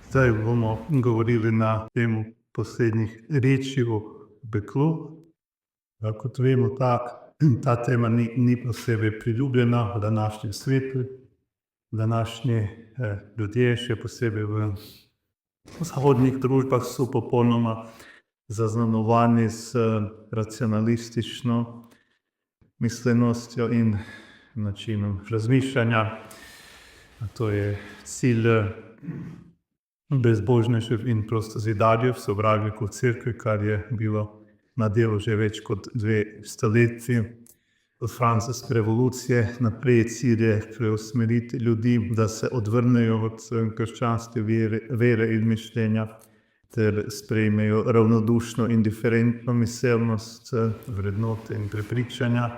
Zdaj bomo govorili na temo poslednjih reči o peklu. Kot vemo, ta tema ni posebej priljubljena v današnjem svetu. Današnji ljudje, še posebej v zahodnih družbah, so popolnoma zaznamovani z racionalistično miselnostjo in načinom razmišljanja. To je cilj brezbožnežev in prostozidarjev, sovražnikov cerkve, kar je bilo na delu že več kot 2 stoletji. Od francoske revolucije naprej cilj je preusmeriti ljudi, da se odvrnejo od krščanske vere in mišljenja ter sprejmejo ravnodušno, indiferentno miselnost, vrednote in prepričanja.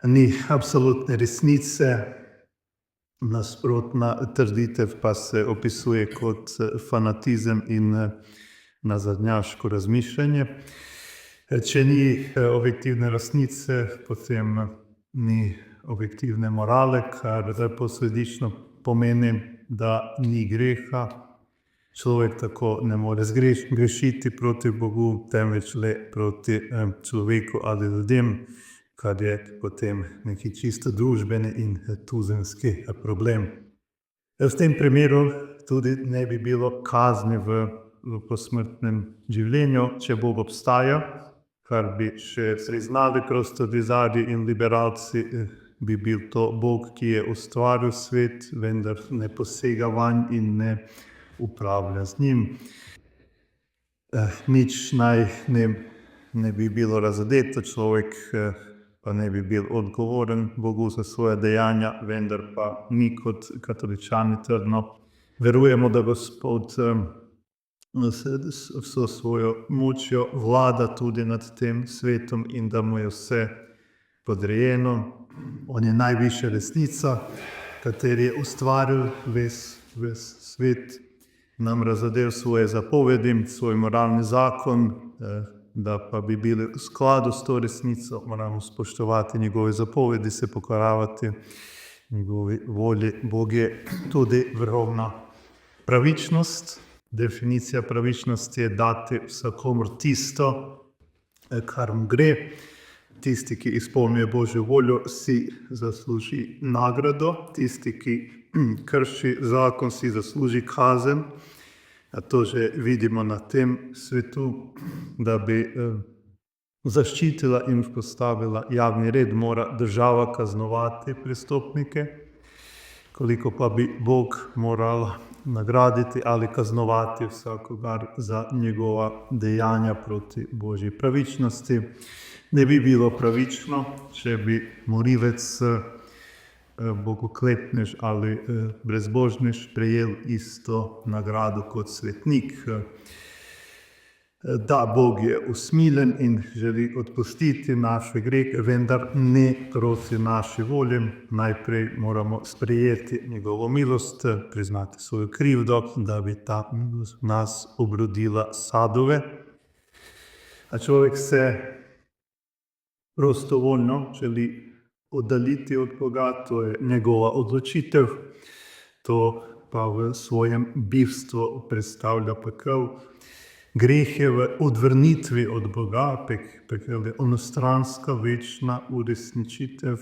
Ni absolutne resnice, nasprotna trditev pa se opisuje kot fanatizem in nazadnjaško razmišljanje. Če ni objektivne resnice, potem ni objektivne morale, kar posledično pomeni, da ni greha. Človek tako ne more grešiti proti Bogu, temveč le proti človeku ali ljudem, kar je potem neki čisto družbeni in tuzemski problem. V tem primeru tudi ne bi bilo kazni v posmrtnem življenju, če Bog obstaja, kar bi še priznali prostozdarji in liberalci, bi bil to Bog, ki je ustvaril svet, vendar ne posega vanj in ne upravlja z njim. Nič naj ne bi bilo razodeto, človek pa ne bi bil odgovoren Bogu za svoje dejanja, vendar pa mi kot katoličani trdno verujemo, da Gospod vso svojo močjo vlada tudi nad tem svetom in da mu je vse podrejeno. On je najvišja resnica, kateri je ustvaril ves svet, nam razodel svoje zapovedi, svoj moralni zakon, da pa bi bili v skladu s to resnico, moramo spoštovati njegove zapovedi, se pokoravati njegovi volji. Bog je tudi vrhovna pravičnost. Definicija pravičnosti je dati vsakomur tisto, kar mu gre. Tisti, ki izpolnjuje Božjo voljo, si zasluži nagrado. Tisti, ki krši zakon, si zasluži kazen. To že vidimo na tem svetu. Da bi zaščitila in vzpostavila javni red, mora država kaznovati prestopnike. Koliko pa bi Bog moral nagraditi ali kaznovati vsakogar za njegova dejanja proti Božji pravičnosti. Ne bi bilo pravično, če bi morilec, bogokletnež ali brezbožnež prejel isto nagrado kot svetnik. Da, Bog je usmiljen in želi odpustiti naše grehe, vendar ne proti naši volji. Najprej moramo sprejeti njegovo milost, priznati svojo krivdo, da bi ta milost v nas obrodila sadove. A človek se prostovoljno želi oddaljiti od Boga, to je njegova odločitev. To pa v svojem bivstvu predstavlja pekel. Greh je v odvrnitvi od Boga, pekel je onostranska večna uresničitev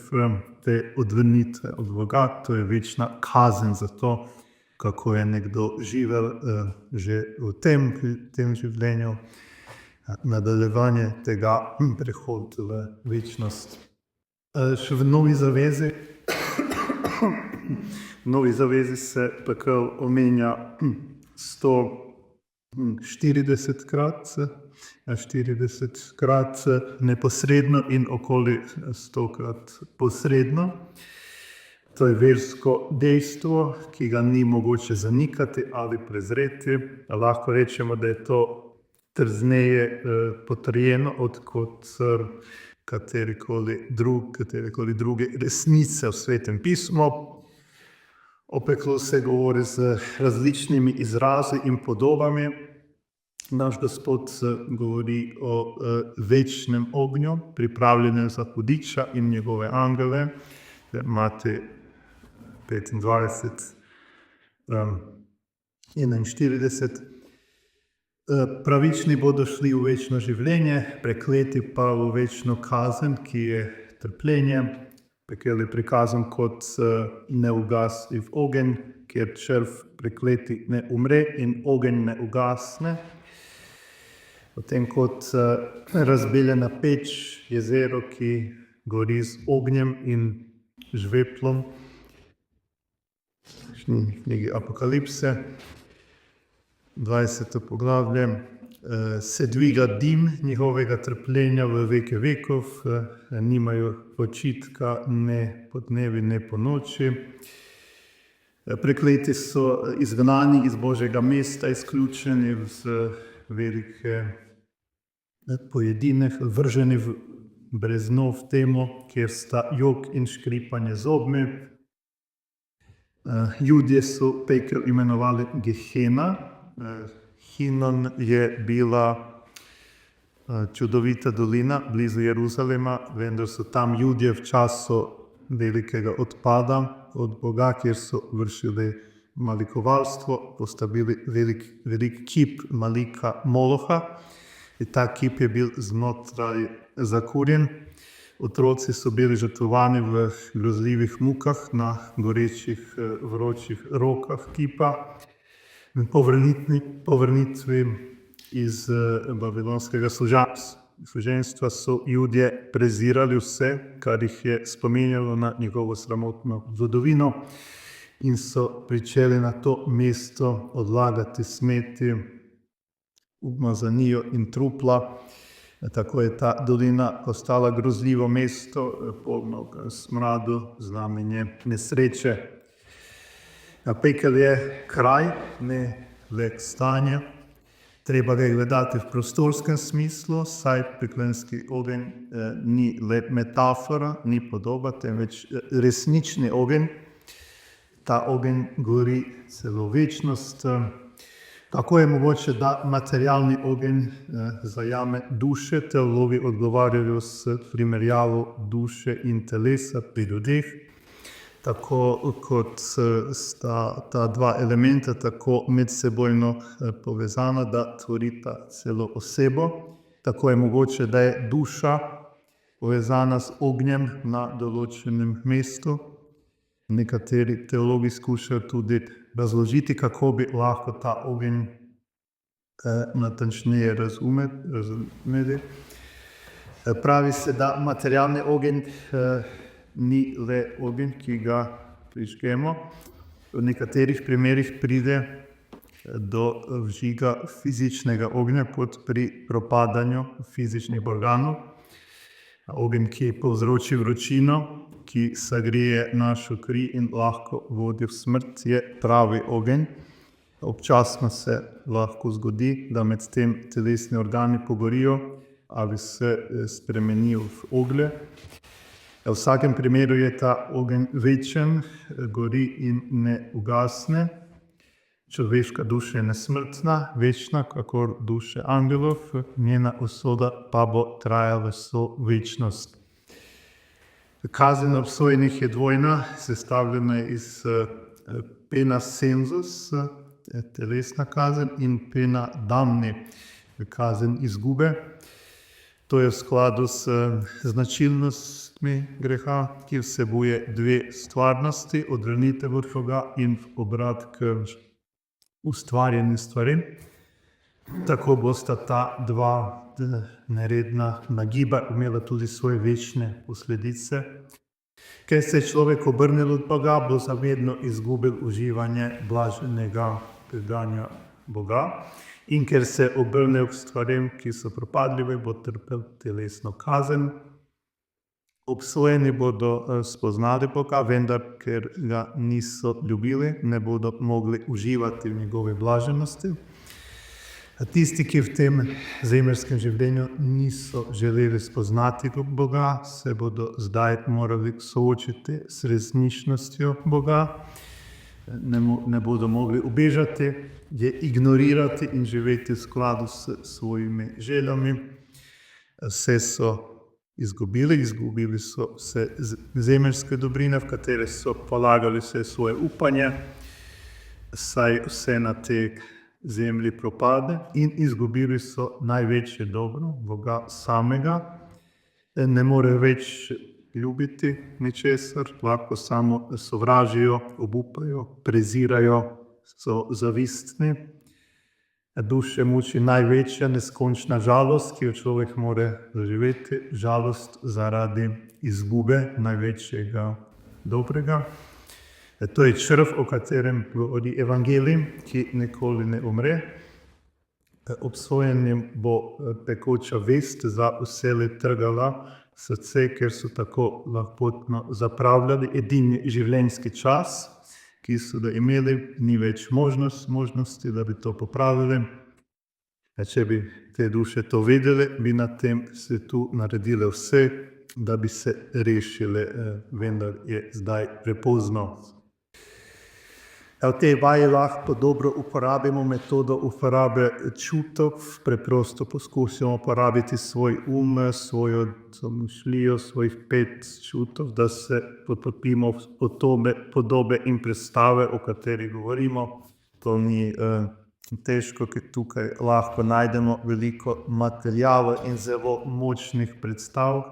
te odvrnitve od Boga. To je večna kazen za to, kako je nekdo živel že v tem življenju. Nadaljevanje tega prehod v večnost. Še v Novi zavezi se pekel omenja 140-krat, 40-krat neposredno in okoli 100-krat posredno. To je versko dejstvo, ki ga ni mogoče zanikati ali prezreti. Lahko rečemo, da je to trzneje potrjeno kot katerekoli druge resnice v Svetem pismu. O peklu se govori z različnimi izrazi in podobami. Naš Gospod govori o večnem ognju, pripravljenem za hudiča in njegove angele. Matej 25 41. Pravični bodo šli v večno življenje, prekleti pa v večno kazen, ki je trpljenje. Pekel je prikazan kot neugasljiv ogenj, kjer črv prekleti ne umre in ogenj ne ugasne. Potem kot razbeljena peč, jezero, ki gori z ognjem in žveplom. V knjigi Apokalipse, 20. poglavje, se dviga dim njihovega trpljenja v veke vekov, nimajo počitka ne po dnevi, ne po noči. Prekleti so izgnani iz Božjega mesta, izključeni z velike pojedine, vrženi v brezno, v temo, kjer sta jok in škripanje zobmi. Judje so pekel imenovali Gehena. Hinon je bila čudovita dolina blizu Jeruzalema, vendar so tam Judje v času velikega odpada od Boga, kjer so vršili malikovalstvo, postavili velik kip malika Moloha. In ta kip je bil znotraj zakurjen. Otroci so bili žrtvovani v grozljivih mukah na gorečih, vročih rokah kipa. Po vrnitvi iz babilonskega suženjstva so Judje prezirali vse, kar jih je spominjalo na njegovo sramotno zgodovino, in so pričeli na to mesto odlagati smeti, umazanijo in trupla. Tako je ta dolina postala grozljivo mesto, polno smradu, znamenje nesreče. Pekel je kraj, ne le stanje. Treba ga je gledati v prostorskem smislu, saj peklenski ogenj ni le metafora, ni podoba, temveč resnični ogenj. Ta ogenj gori celo večnost. Kako je mogoče, da materialni ogenj zajame duše? Teologi odgovarjajo s primerjavo duše in telesa pri ljudeh. Tako kot sta ta dva elementa tako medsebojno povezana, da tvorita celo osebo. Tako je mogoče, da je duša povezana z ognjem na določenem mestu. Nekateri teologi skušajo tudi razložiti, kako bi lahko ta ogenj natančneje razumeli. Pravi se, da materialni ogenj ni le ogenj, ki ga prižgemo. V nekaterih primerih pride do vžiga fizičnega ognja kot pri propadanju fizičnih organov. Ogenj, ki povzroči vročino, ki segrije našo kri in lahko vodi v smrt, je pravi ogenj. Občasno se lahko zgodi, da med tem telesni organi pogorijo ali se spremenijo v oglje. V vsakem primeru je ta ogenj večen, gori in ne ugasne. Človeška duša je nesmrtna, večna, kakor duše angelov, njena usoda pa bo trajala vso večnost. Kazen obsojenih je dvojna, sestavljena je iz pena sensus, telesna kazen, in pena damni, kazen izgube. To je v skladu s značilnostmi greha, ki vsebuje dve stvarnosti, odvrnitev od Boga in obrat k ustvarjenim stvarem. Tako bosta ta dva neredna nagiba imela tudi svoje večne posledice. Ker se je človek obrnil od Boga, bo zavedno izgubil uživanje blaženega predanja Boga. In ker se je obrnil k stvarem, ki so propadljive, bo trpel telesno kazen. Obsojeni bodo spoznali Boga, vendar ker ga niso ljubili, ne bodo mogli uživati v njegovi blaženosti. Tisti, ki v tem zemeljskem življenju niso želeli spoznati Boga, se bodo zdaj morali soočiti s resničnostjo Boga. Ne bodo mogli ubežati, je ignorirati in živeti v skladu s svojimi željami. Vse so izgubili so vse zemeljske dobrine, v katere so polagali vse svoje upanje. saj vse na tej zemlji propade in izgubili so največje dobro, Boga samega. Ne more več ljubiti ničesar, lahko samo sovražijo, obupajo, prezirajo, so zavistni. Duše muči največja neskončna žalost, ki jo človek more doživeti, žalost zaradi izgube največjega dobrega. To je črv, o katerem govori evangelij, ki nikoli ne umre. Obsojenim bo pekoča vest za vselej trgala srce, ker so tako lahkotno zapravljali edini življenjski čas, ki so ga imeli, ni več možnosti, da bi to popravili. Če bi te duše to videli, bi na tem svetu naredile vse, da bi se rešile, vendar je zdaj prepozno. V tej vaji lahko dobro uporabimo metodo uporabe čutov, preprosto poskusimo uporabiti svoj svojo domišljijo, svojih 5 čutov, da se potopimo v podobe in predstave, o katerih govorimo. To ni težko, ker tukaj lahko najdemo veliko materiala in zelo močnih predstav.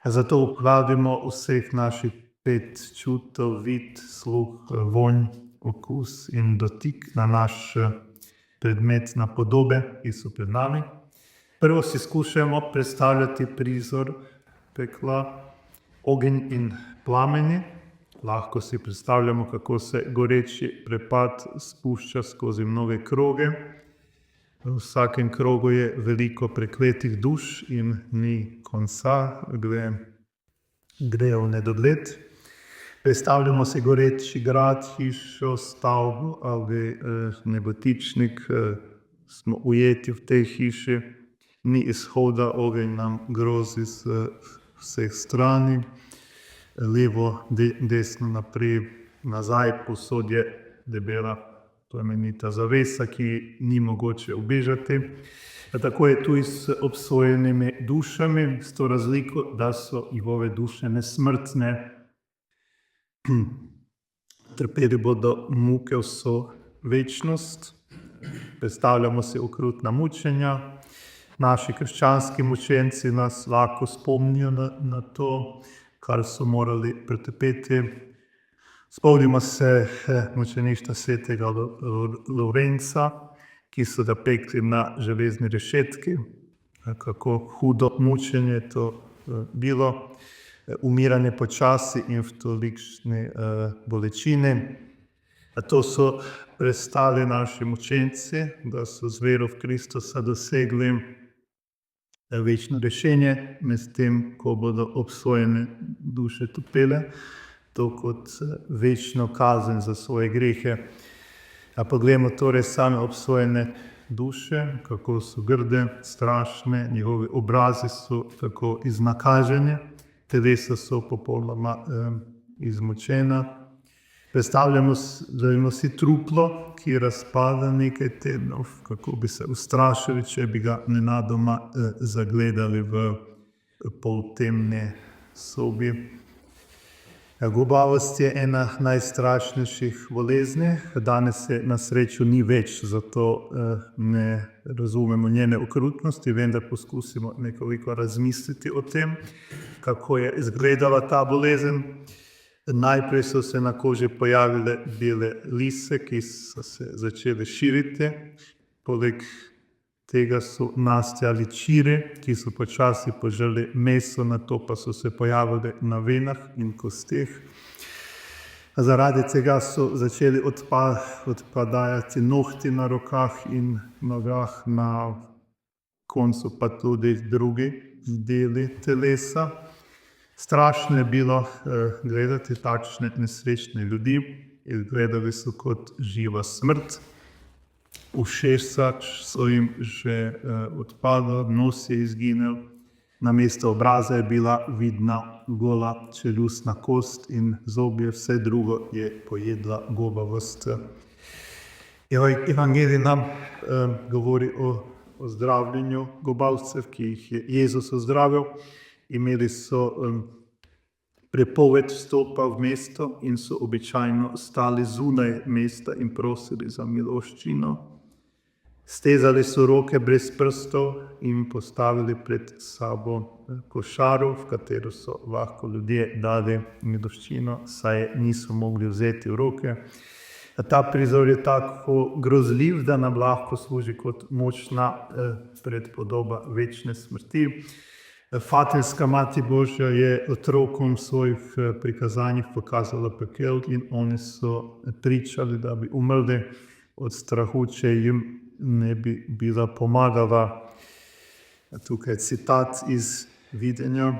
Zato uporabimo vseh naših 5 čutov, vid, sluh, vonj, okus in dotik na naš predmet, na podobe, ki so pred nami. Prvo si skušamo predstavljati prizor pekla, ogenj in plameni. Lahko si predstavljamo, kako se goreči prepad spušča skozi mnoge kroge. V vsakem krogu je veliko prekletih duš in ni konca, gre v nedogled. Predstavljamo si goreči grad, hišo, stavbo ali nebotičnik, smo ujeti v tej hiši, ni izhoda, ogenj nam grozi z vseh strani, levo, desno, naprej, nazaj, povsod je debela plemenita zavesa, ki ni mogoče ubežati. Tako je tudi s obsojenimi dušami, s to razliko, da so njihove duše nesmrtne. Trpeli bodo muke vso večnost. Predstavljamo si okrutna mučenja. Naši krščanski mučenci nas lahko spomnijo na to, kar so morali pretrpeti. Spomnimo se mučeništva svetega Lovrenca, ki so ga pekli na železni rešetki. Kako hudo mučenje je to bilo. Umiranje počasi in v tolikšni bolečini. To so prestali naši mučenci, da so z vero v Kristusa dosegli večno rešenje, medtem ko bodo obsojene duše topele, to kot večno kazen za svoje grehe. Poglejmo torej same obsojene duše, kako so grde, strašne, njihovi obrazi so tako iznakaženi. Telesa so popolnoma izmučena. Predstavljamo si truplo, ki razpada nekaj tednov, kako bi se ustrašili, če bi ga nenadoma zagledali v poltemni sobi. Globavost je ena najstrašnejših bolezni. Danes je na srečo ni več, zato ne razumemo njene okrutnosti, vendar poskusimo nekoliko razmisliti o tem, kako je izgledala ta bolezen. Najprej so se na koži pojavile bele lise, ki so se začele širiti. Poleg tega so nastajali čiri, ki so počasi požrli meso, nato pa so se pojavile na venah in kosteh. Zaradi tega so začeli odpadajati nohti na rokah in nogah, na koncu pa tudi drugi deli telesa. Strašno je bilo gledati takšne nesrečne ljudi, izgledali so kot živa smrt. Ušesa so jim že odpadla, nos je izginil, namesto obraza je bila vidna gola čeljustna kost in zobje, vse drugo je pojedla gobavost. Evangelij nam govori o zdravljenju gobavcev, ki jih je Jezus ozdravil. Imeli so prepoved vstopa v mesto in so običajno stali zunaj mesta in prosili za miloščino. Stezali so roke brez prstov in postavili pred sabo košaro, v katero so lahko ljudje dali miloščino, saj je niso mogli vzeti v roke. Ta prizor je tako grozljiv, da nam lahko služi kot močna predpodoba večne smrti. Fateljska Mati Božja je otrokom v svojih prikazanjih pokazala pekel in oni so pričali, da bi umrli od strahu, če jim ne bi bila pomagala. Tukaj citat iz videnja.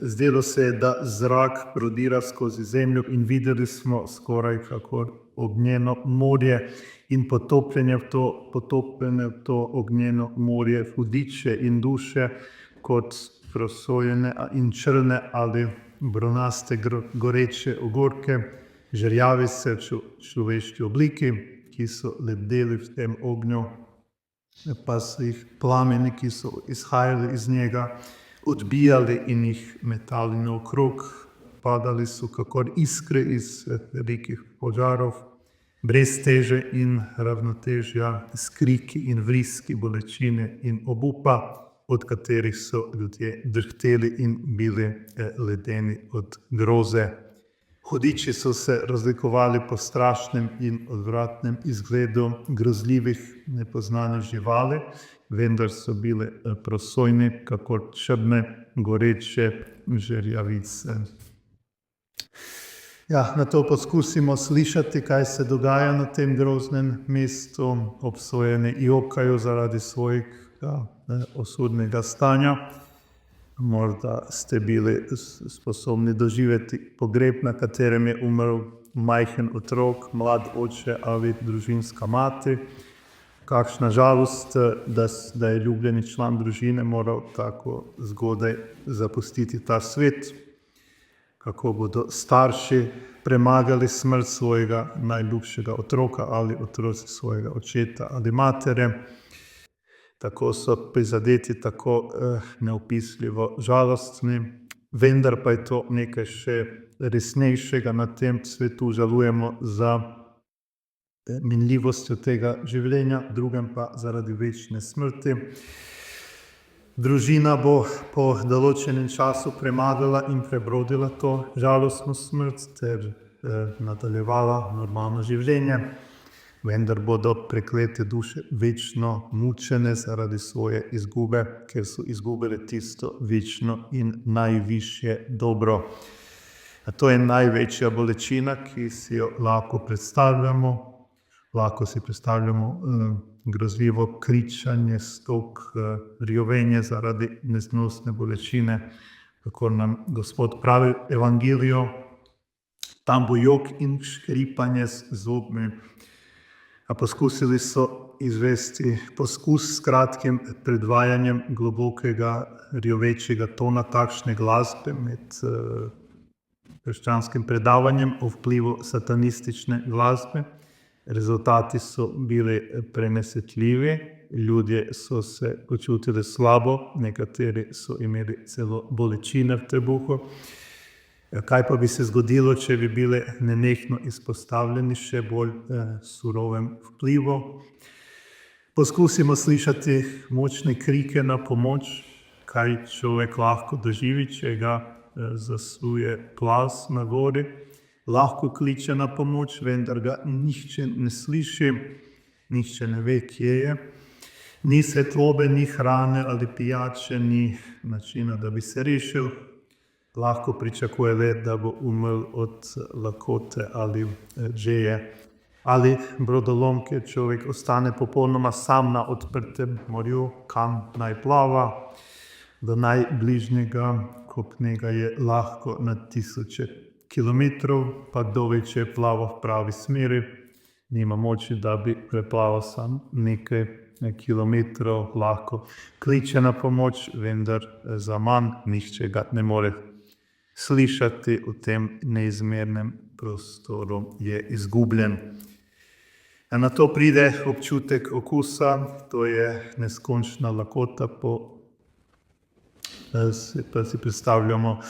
Zdelo se je, da zrak prodira skozi zemljo in videli smo skoraj kakor ognjeno morje in potopljene v to ognjeno morje hudiče in duše kot prosojene in črne ali bronaste goreče ogorke, žerjavice v človeški obliki, ki so lebdeli v tem ognju, pa so jih plameni, ki so izhajali iz njega, odbijali in jih metali naokrog. Padali so kakor iskre iz velikih požarov, brez teže in ravnotežja, s kriki in vriski bolečine in obupa, od katerih so ljudje drhteli in bili ledeni od groze. Hudiči so se razlikovali po strašnem in odvratnem izgledu grozljivih nepoznanih živali, vendar so bile prosojne, kakor črne goreče žerjavice. Na to poskusimo slišati, kaj se dogaja na tem groznem mestu. Obsojeni jokajo zaradi svojega osudnega stanja. Morda ste bili sposobni doživeti pogreb, na katerem je umrl majhen otrok, mlad oče ali družinska mati. Kakšna žalost, da je ljubljeni član družine moral tako zgodaj zapustiti ta svet. Kako bodo starši premagali smrt svojega najljubšega otroka ali otroci svojega očeta ali matere. Tako so prizadeti, tako neopisljivo žalostni, vendar pa je to nekaj še resnejšega na tem svetu. Žalujemo za minljivostjo tega življenja, drugem pa zaradi večne smrti. Družina bo po določenem času premagala in prebrodila to žalostno smrt ter nadaljevala normalno življenje, vendar bodo preklete duše večno mučene zaradi svoje izgube, ker so izgubile tisto večno in najvišje dobro. To je največja bolečina, ki si jo lahko predstavljamo. Lahko si predstavljamo grozljivo kričanje, stok, rjovenje zaradi neznosne bolečine, kako nam Gospod pravi v Evangeliju. Tam bo jok in škripanje z zobmi. Poskusili so izvesti poskus s kratkim predvajanjem globokega rjovečega tona takšne glasbe med krščanskim predavanjem o vplivu satanistične glasbe. Rezultati so bili prenesetljivi, ljudje so se počutili slabo, nekateri so imeli celo bolečine v trebuhu. Kaj pa bi se zgodilo, če bi bili nenehno izpostavljeni še bolj surovem vplivu? Poskusimo slišati močne krike na pomoč, kaj človek lahko doživi, če ga zasuje plaz na gori. Lahko kliče na pomoč, vendar ga nihče ne sliši, nihče ne ve, kje je. Ni svetlobe, ni hrane ali pijače, ni načina, da bi se rešil. Lahko pričakuje le, da bo umrl od lakote ali žeje. Ali brodolom, kjer človek ostane popolnoma sam na odprtem morju, kam naj plava. Do najbližnjega kopnega je lahko na tisoče kilometrov, pa kdo ve, če je plaval v pravi smeri. Nima moči, da bi preplaval sam nekaj kilometrov, lahko kliče na pomoč, vendar za manj nihče ga ne more slišati v tem neizmernem prostoru, je izgubljen. Na to pride občutek okusa, to je neskončna lakota, pa si predstavljamo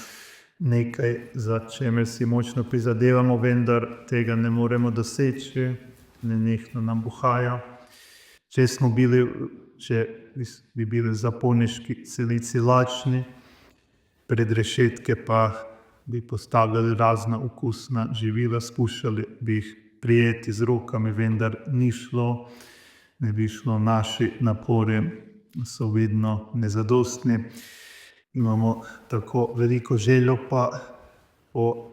nekaj, za čemer si močno prizadevamo, vendar tega ne moremo doseči, nenehno nam uhaja. Če bi bili zaporniški celici lačni, pred rešetke pa bi postavljali razna okusna živila, skušali bi jih prijeti z rokami, vendar ni šlo, ne bi šlo, naši napori so vedno nezadostni. Imamo tako veliko željo pa po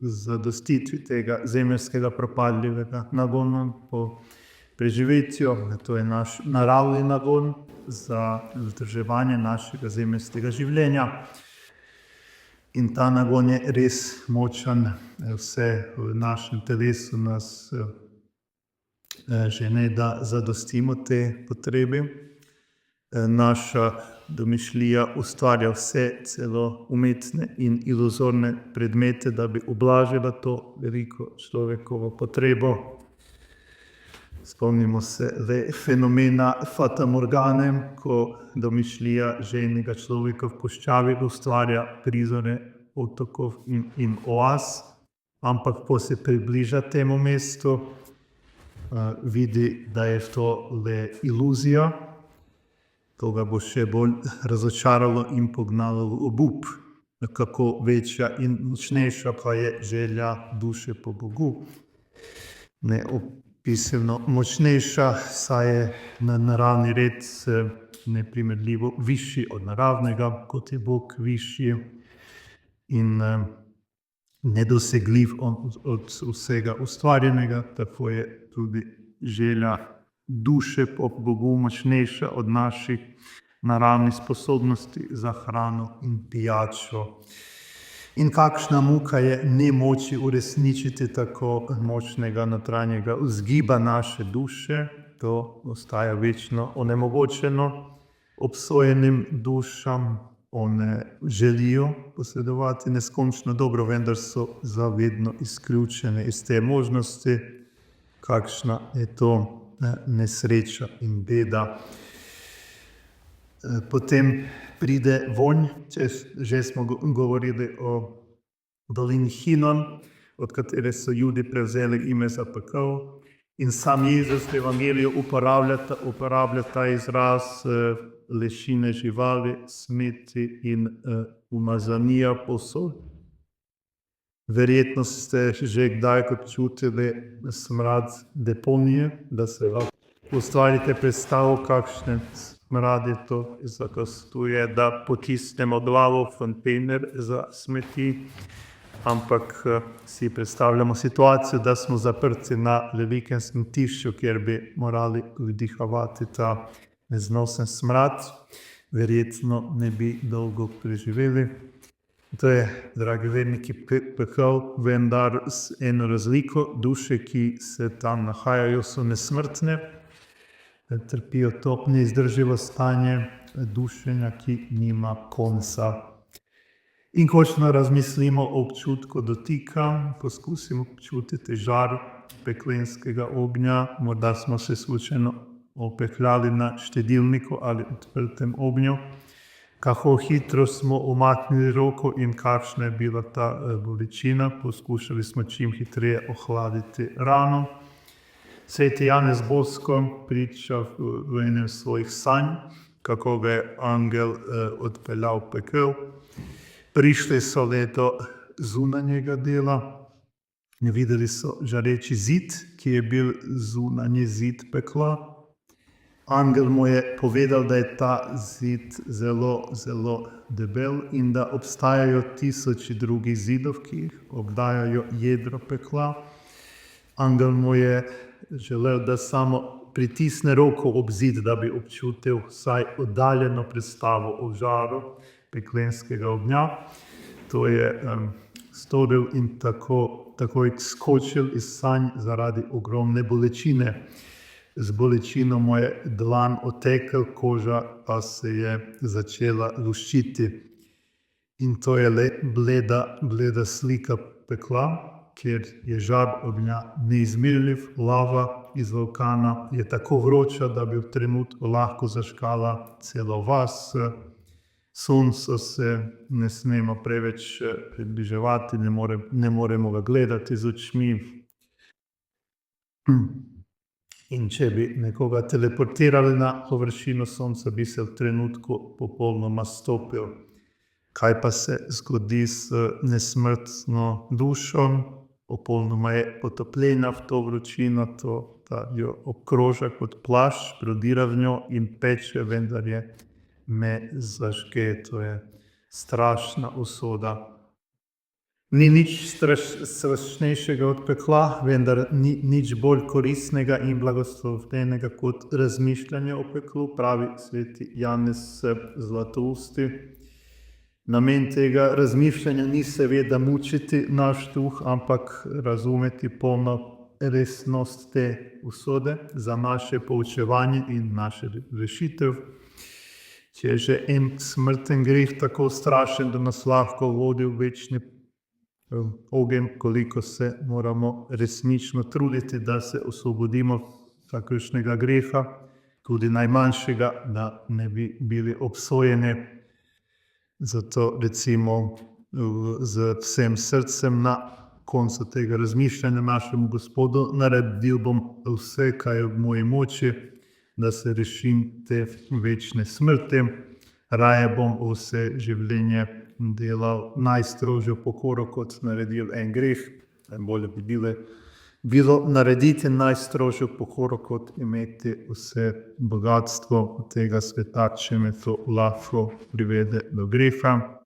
zadostitvi tega zemeljskega propadljivega nagona, po preživetju, to je naš naravni nagon za vzdrževanje našega zemeljskega življenja. In ta nagon je res močan, vse v našem telesu nas žene, da zadostimo te potrebe. Naša domišljija ustvarja vse, celo umetne in iluzorne predmete, da bi ublažila to veliko človekovo potrebo. Spomnimo se le fenomena fatamorgane, ko domišljija žejnega človeka v puščavi ustvarja prizore otokov in oaz, ampak ko se približa temu mestu, vidi, da je to le iluzija. To ga bo še bolj razočaralo in pognalo v obup. Kako večja in močnejša pa je želja duše po Bogu. Neopisno močnejša, saj je naravni red neprimerljivo višji od naravnega, kot je Bog višji in nedosegljiv od vsega ustvarjenega, tako je tudi želja duše po Bogu močnejša od naših naravnih sposobnosti za hrano in pijačo. In kakšna muka je nemoči uresničiti tako močnega notranjega vzgiba naše duše. To ostaja večno onemogočeno obsojenim dušam. One želijo posredovati neskončno dobro, vendar so zavedno izključene iz te možnosti. Kakšna je to nesreča in beda. Potem pride vonj, že smo govorili o dolini Hinon, od katere so Judi prevzeli ime za pekel. In sam Jezus v Evangeliju uporablja ta izraz lešine živali, smeti in umazanija povsod. Verjetno ste že kdaj občutili smrad deponije, da se lahko ustvarite predstavo, kakšen smrad je to, zakostuje, da potisnemo glavo v kontejner za smeti, ampak si predstavljamo situacijo, da smo zaprti na velikem smetišču, kjer bi morali vdihavati ta neznosen smrad. Verjetno ne bi dolgo preživeli. To je, dragi verniki, pekel, vendar z eno razliko. Duše, ki se tam nahajajo, so nesmrtne, trpijo to neizdržljivo stanje dušenja, ki nima konca. In končno razmislimo o občutku dotika, poskusimo občutiti žar peklenskega ognja. Morda smo se slučajno opekljali na štedilniku ali odprtem ognju. Kako hitro smo umaknili roko in kakšna je bila ta bolečina. Poskušali smo čim hitreje ohladiti rano. Sveti Janez Bosko priča v enem svojih sanj, kako ga je angel odpeljal v pekel. Prišli so le do zunanjega dela. Videli so žareči zid, ki je bil zunanji zid pekla. Angel mu je povedal, da je ta zid zelo, zelo debel in da obstajajo tisoči drugih zidov, ki jih obdajajo jedro pekla. Angel mu je želel, da samo pritisne roko ob zid, da bi občutil vsaj oddaljeno predstavo o žaru peklenskega ognja. To je storil in takoj skočil iz sanj zaradi ogromne bolečine. Z bolečino mu je dlan otekel, koža pa se je začela luščiti. In to je le bleda slika pekla, kjer je žar ognja neizmerljiv. Lava iz vulkana je tako vroča, da bi v trenutku lahko zažgala celo vas. soncu se ne smemo preveč približevati, ne moremo ga gledati z očmi. In če bi nekoga teleportirali na površino sonca, bi se v trenutku popolnoma stopil. Kaj pa se zgodi z nesmrtno dušo? Popolnoma je potopljena v to vročino, da jo obkroža kot plašč, prodira v njo in peče, vendar je ne zažge. To je strašna usoda. Ni nič strašnejšega od pekla, vendar ni nič bolj koristnega in blagoslovljenega kot razmišljanje o peklu, pravi sveti Janez Zlatousti. Namen tega razmišljanja ni seveda mučiti naš duh, ampak razumeti polno resnost te usode za naše poučevanje in naše rešitev. Če je že en smrten greh tako strašen, da nas lahko vodi v večni ogenj, koliko se moramo resnično truditi, da se osvobodimo vsakršnega greha, tudi najmanjšega, da ne bi bili obsojeni. Zato recimo z vsem srcem na koncu tega razmišljanja našemu Gospodu: naredil bom vse, kar je v moji moči, da se rešim te večne smrti. Raje bom vse življenje delal najstrožjo pokoro, kot naredil en greh. Najbolje bi bilo narediti najstrožjo pokoro, kot imeti vse bogatstvo tega sveta, če me to lahko privede do greha.